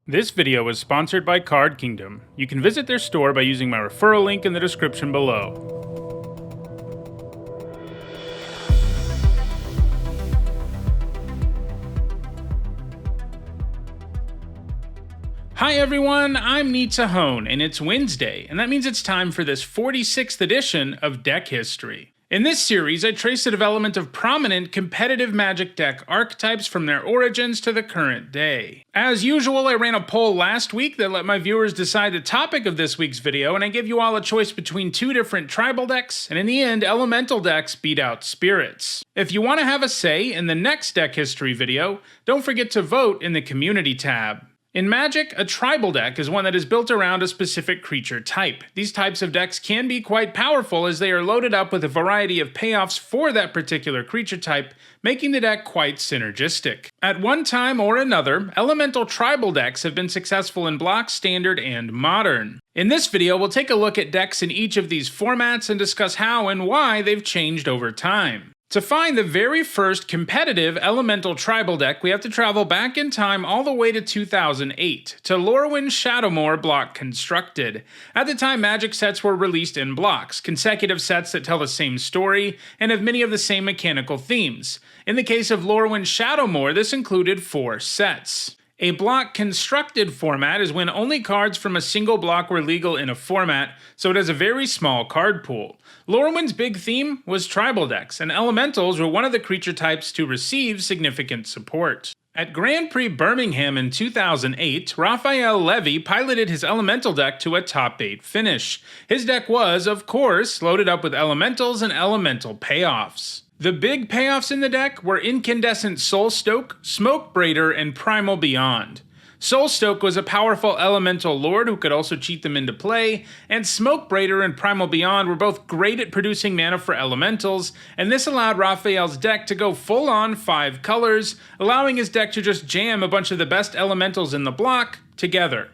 This video is sponsored by Card Kingdom. You can visit their store by using my referral link in the description below. Hi everyone, I'm Nitsahone, and it's Wednesday, and that means it's time for this 46th edition of Deck History. In this series, I trace the development of prominent competitive Magic deck archetypes from their origins to the current day. As usual, I ran a poll last week that let my viewers decide the topic of this week's video, and I gave you all a choice between two different tribal decks, and in the end, elemental decks beat out spirits. If you want to have a say in the next Deck History video, don't forget to vote in the Community tab. In Magic, a tribal deck is one that is built around a specific creature type. These types of decks can be quite powerful as they are loaded up with a variety of payoffs for that particular creature type, making the deck quite synergistic. At one time or another, elemental tribal decks have been successful in Block, Standard, and Modern. In this video, we'll take a look at decks in each of these formats and discuss how and why they've changed over time. To find the very first competitive elemental tribal deck, we have to travel back in time all the way to 2008, to Lorwyn-Shadowmoor block constructed. At the time, Magic sets were released in blocks, consecutive sets that tell the same story, and have many of the same mechanical themes. In the case of Lorwyn-Shadowmoor, this included 4 sets. A block constructed format is when only cards from a single block were legal in a format, so it has a very small card pool. Lorwyn's big theme was tribal decks, and elementals were one of the creature types to receive significant support. At Grand Prix Birmingham in 2008, Raphael Levy piloted his elemental deck to a top 8 finish. His deck was, of course, loaded up with elementals and elemental payoffs. The big payoffs in the deck were Incandescent Soulstoke, Smoke Braider, and Primal Beyond. Soulstoke was a powerful elemental lord who could also cheat them into play, and Smoke Braider and Primal Beyond were both great at producing mana for elementals, and this allowed Raphael's deck to go full on 5 colors, allowing his deck to just jam a bunch of the best elementals in the block together.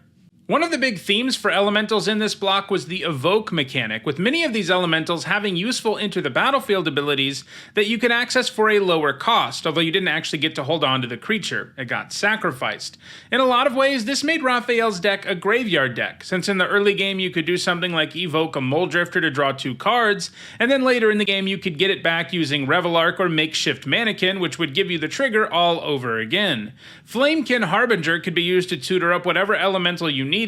One of the big themes for elementals in this block was the evoke mechanic, with many of these elementals having useful enter the battlefield abilities that you could access for a lower cost, although you didn't actually get to hold on to the creature, it got sacrificed. In a lot of ways, this made Raphael's deck a graveyard deck, since in the early game you could do something like evoke a Moldrifter to draw 2 cards, and then later in the game you could get it back using Revelark or Makeshift Mannequin, which would give you the trigger all over again. Flamekin Harbinger could be used to tutor up whatever elemental you needed,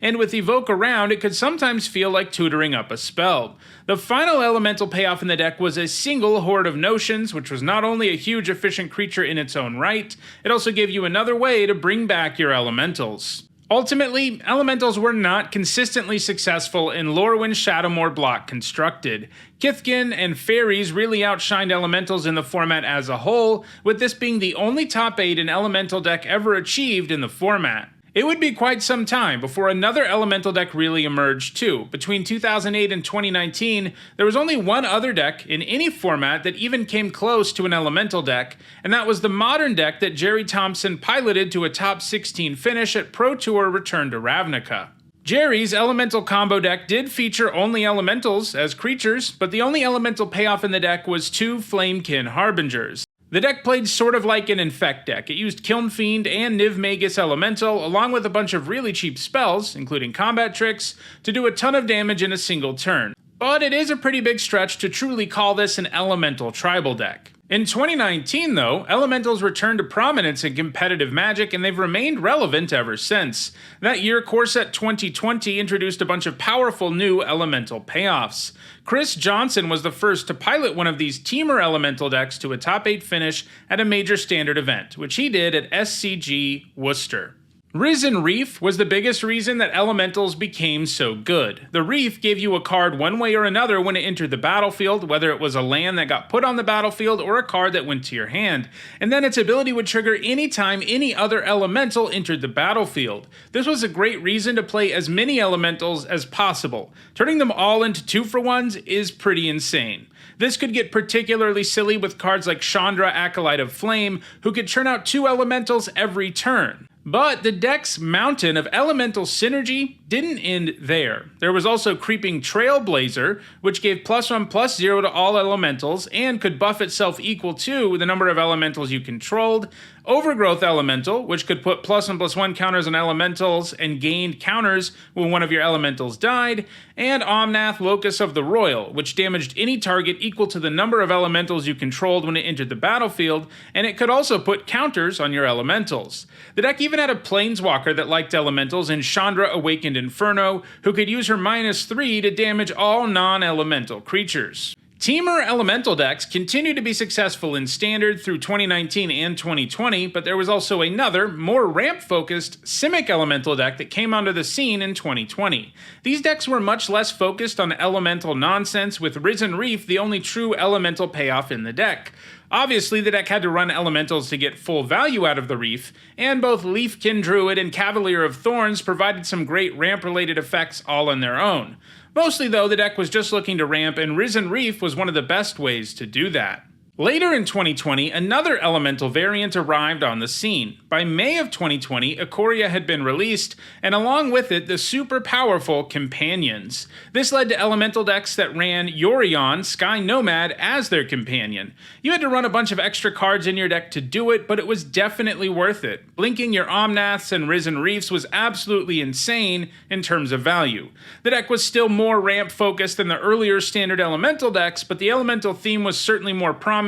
and with Evoke around, it could sometimes feel like tutoring up a spell. The final elemental payoff in the deck was a single Horde of Notions, which was not only a huge efficient creature in its own right, it also gave you another way to bring back your elementals. Ultimately, elementals were not consistently successful in Lorwyn-Shadowmoor block constructed. Kithkin and fairies really outshined elementals in the format as a whole, with this being the only top 8 an elemental deck ever achieved in the format. It would be quite some time before another elemental deck really emerged too. Between 2008 and 2019, there was only one other deck in any format that even came close to an elemental deck, and that was the modern deck that Jerry Thompson piloted to a top 16 finish at Pro Tour Return to Ravnica. Jerry's elemental combo deck did feature only elementals as creatures, but the only elemental payoff in the deck was 2 Flamekin Harbingers. The deck played sort of like an Infect deck. It used Kiln Fiend and Niv Magus Elemental, along with a bunch of really cheap spells, including combat tricks, to do a ton of damage in a single turn. But it is a pretty big stretch to truly call this an elemental tribal deck. In 2019, though, elementals returned to prominence in competitive Magic, and they've remained relevant ever since. That year, Core Set 2020 introduced a bunch of powerful new elemental payoffs. Chris Johnson was the first to pilot one of these Teamer elemental decks to a top 8 finish at a major standard event, which he did at SCG Worcester. Risen Reef was the biggest reason that elementals became so good. The Reef gave you a card one way or another when it entered the battlefield, whether it was a land that got put on the battlefield or a card that went to your hand, and then its ability would trigger anytime any other elemental entered the battlefield. This was a great reason to play as many elementals as possible. Turning them all into 2-for-1s is pretty insane. This could get particularly silly with cards like Chandra, Acolyte of Flame, who could churn out 2 elementals every turn. But the deck's mountain of elemental synergy didn't end there. There was also Creeping Trailblazer, which gave +1/+0 to all elementals and could buff itself equal to the number of elementals you controlled. Overgrowth Elemental, which could put +1/+1 counters on elementals and gained counters when one of your elementals died. And Omnath Locus of the Royal, which damaged any target equal to the number of elementals you controlled when it entered the battlefield, and it could also put counters on your elementals. The deck even had a Planeswalker that liked elementals in Chandra Awakened Inferno, who could use her -3 to damage all non-elemental creatures. Temur elemental decks continued to be successful in Standard through 2019 and 2020, but there was also another, more ramp-focused Simic elemental deck that came onto the scene in 2020. These decks were much less focused on elemental nonsense, with Risen Reef the only true elemental payoff in the deck. Obviously, the deck had to run elementals to get full value out of the Reef, and both Leafkin Druid and Cavalier of Thorns provided some great ramp-related effects all on their own. Mostly though, the deck was just looking to ramp, and Risen Reef was one of the best ways to do that. Later in 2020, another elemental variant arrived on the scene. By May of 2020, Ikoria had been released, and along with it, the super powerful Companions. This led to elemental decks that ran Yorion, Sky Nomad, as their companion. You had to run a bunch of extra cards in your deck to do it, but it was definitely worth it. Blinking your Omnaths and Risen Reefs was absolutely insane in terms of value. The deck was still more ramp-focused than the earlier standard elemental decks, but the elemental theme was certainly more prominent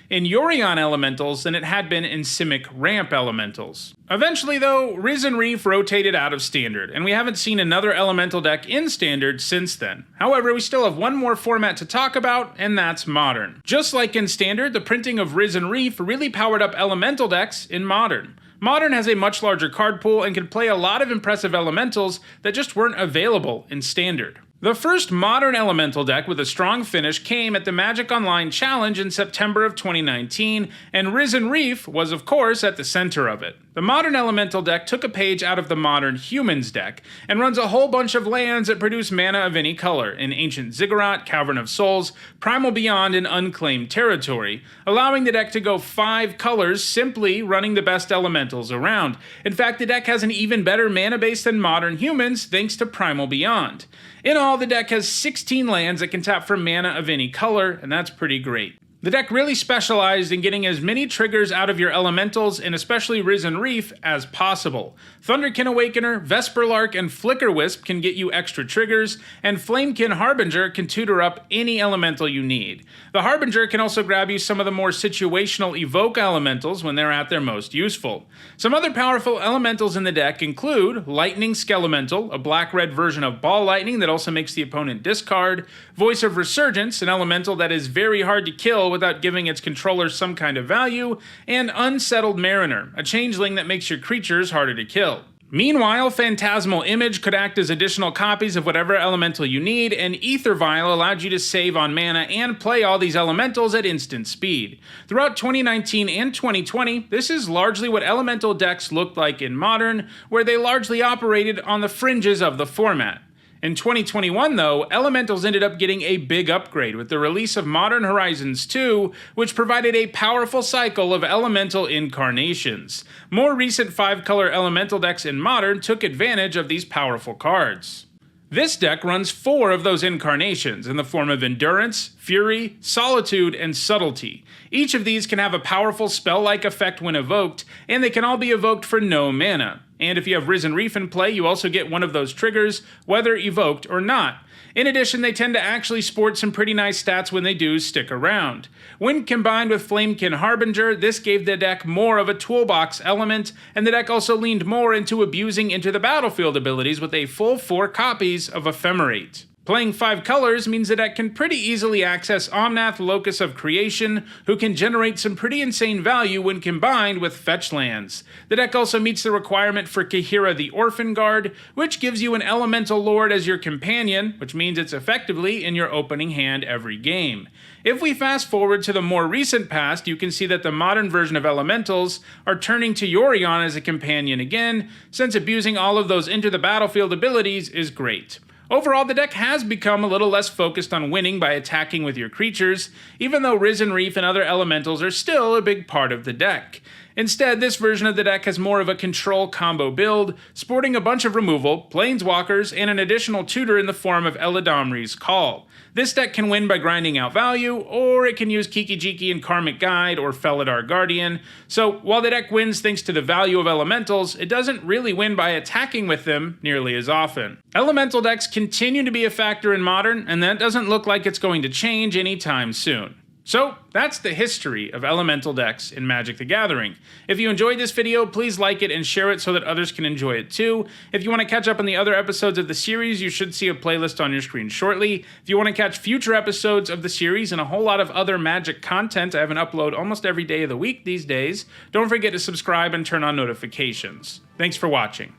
in Yorion elementals than it had been in Simic ramp elementals. Eventually though, Risen Reef rotated out of Standard, and we haven't seen another elemental deck in Standard since then. However, we still have one more format to talk about, and that's Modern. Just like in Standard, the printing of Risen Reef really powered up elemental decks in Modern. Modern has a much larger card pool and can play a lot of impressive elementals that just weren't available in Standard. The first Modern elemental deck with a strong finish came at the Magic Online Challenge in September of 2019, and Risen Reef was of course at the center of it. The Modern elemental deck took a page out of the Modern Humans deck, and runs a whole bunch of lands that produce mana of any color, in Ancient Ziggurat, Cavern of Souls, Primal Beyond, and Unclaimed Territory, allowing the deck to go 5 colors simply running the best elementals around. In fact, the deck has an even better mana base than Modern Humans thanks to Primal Beyond. In all, the deck has 16 lands that can tap for mana of any color, and that's pretty great. The deck really specialized in getting as many triggers out of your elementals, and especially Risen Reef, as possible. Thunderkin Awakener, Vesperlark, and Flickerwisp can get you extra triggers, and Flamekin Harbinger can tutor up any elemental you need. The Harbinger can also grab you some of the more situational Evoke elementals when they're at their most useful. Some other powerful elementals in the deck include Lightning Skelemental, a black-red version of Ball Lightning that also makes the opponent discard, Voice of Resurgence, an elemental that is very hard to kill without giving its controller some kind of value, and Unsettled Mariner, a changeling that makes your creatures harder to kill. Meanwhile, Phantasmal Image could act as additional copies of whatever elemental you need, and Aether Vial allowed you to save on mana and play all these elementals at instant speed. Throughout 2019 and 2020, this is largely what elemental decks looked like in Modern, where they largely operated on the fringes of the format. In 2021 though, elementals ended up getting a big upgrade with the release of Modern Horizons 2, which provided a powerful cycle of elemental incarnations. More recent 5-color elemental decks in Modern took advantage of these powerful cards. This deck runs 4 of those incarnations in the form of Endurance, Fury, Solitude, and Subtlety. Each of these can have a powerful spell-like effect when evoked, and they can all be evoked for no mana. And if you have Risen Reef in play, you also get one of those triggers, whether evoked or not. In addition, they tend to actually sport some pretty nice stats when they do stick around. When combined with Flamekin Harbinger, this gave the deck more of a toolbox element, and the deck also leaned more into abusing Into the Battlefield abilities with a full 4 copies of Ephemerate. Playing 5 colors means the deck can pretty easily access Omnath Locus of Creation, who can generate some pretty insane value when combined with fetch lands. The deck also meets the requirement for Kahira the Orphan Guard, which gives you an Elemental Lord as your companion, which means it's effectively in your opening hand every game. If we fast forward to the more recent past, you can see that the modern version of Elementals are turning to Yorion as a companion again, since abusing all of those Into the Battlefield abilities is great. Overall, the deck has become a little less focused on winning by attacking with your creatures, even though Risen Reef and other elementals are still a big part of the deck. Instead, this version of the deck has more of a control combo build, sporting a bunch of removal, planeswalkers, and an additional tutor in the form of Eladamri's Call. This deck can win by grinding out value, or it can use Kiki-Jiki and Karmic Guide or Felidar Guardian. So while the deck wins thanks to the value of elementals, it doesn't really win by attacking with them nearly as often. Elemental decks continue to be a factor in Modern, and that doesn't look like it's going to change anytime soon. So that's the history of elemental decks in Magic the Gathering. If you enjoyed this video, please like it and share it so that others can enjoy it too. If you want to catch up on the other episodes of the series, you should see a playlist on your screen shortly. If you want to catch future episodes of the series and a whole lot of other Magic content, I have an upload almost every day of the week these days. Don't forget to subscribe and turn on notifications. Thanks for watching.